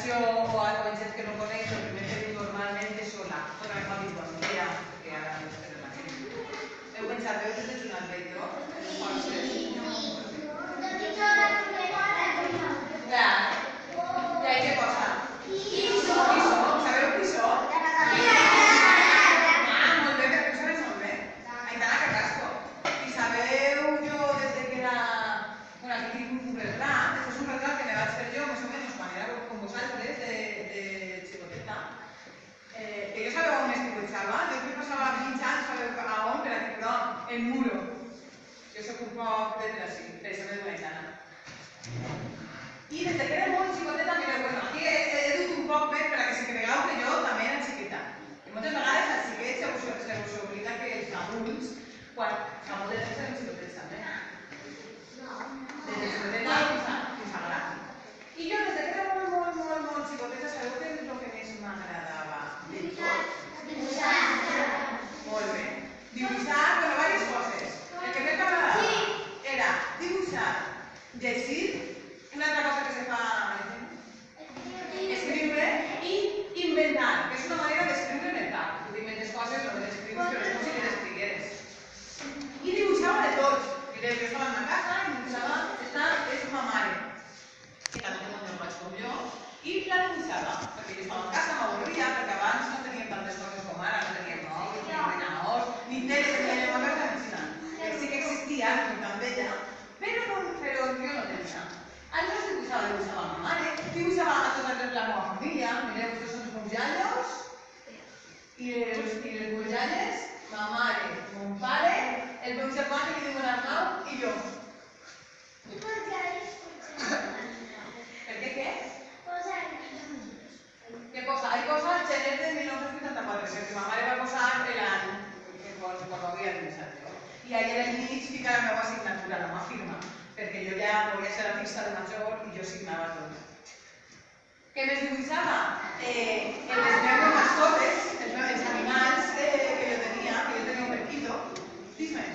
relació o amb gent que no coneix, el primer que diu normalment és hola. Però no dic bon dia, que ara no sé la gent. Heu pensat, heu fet un altre jo? Clar, i què posa? Qui som? Sabeu qui som? Molt bé, perquè ho sabeu molt bé. Aitana Carrasco. I sabeu jo des que era... Bueno, aquí tinc un retrat. Això és un retrat que me vaig fer jo, més o menys, quan era com vosaltres, de xicoteta. Que jo sabeu on estiuetxava. Jo que passava 20 anys, sabeu a on, per aquí, però en Muro. Jo soc un poc de Trasí, per això me diu Aitana. I des que era molt xicoteta, mireu, bueno, aquí he dut un poc bé per a que se cregueu que jo també era xiqueta. I moltes vegades als xiquets se us oblida que els adults, quan fa molt de temps eren xicotets també. Des de xicoteta fins a gran. I jo des que era molt xicoteta, sabeu què és el que més m'agradava de tot? Dibuixar. Molt bé. Dibuixar, bueno, diverses coses. El que més m'agradava era dibuixar, llegir, una altra cosa que se fa escriure i inventar, que és una manera d'escriure en el cap. Tu t'inventes coses, no les escrius, però és com si les escrigueres. I dibuixava de tot. Mireu, jo estava en la casa i dibuixava, esta és ma mare, que també té molt llenguatge com jo, i la dibuixava, perquè jo estava en casa, m'avorria, perquè abans no teníem tantes coses com ara, no teníem mòbils, ni ordenadors, ni tele, ni a casa ensinant. Sí que existia, també ella, però jo no tenia. Aleshores dibuixava a ma mare, dibuixava a tota la meva família, mireu, aquests són els meus iaios, i les meves iaies, ma mare, mon pare, el meu germà que li diuen Arnau i jo. Per què? Què posa? Ahí posa el gener de 1984, perquè ma mare va posar l'any que quan ho havia dibuixat jo. I ahir al mig fica la meva signatura, la meva firma, perquè jo ja volia ser artista de major i jo signava tot. Què més dibuixava? Les meves mascotes, els animals que jo tenia un periquito. Dis-me.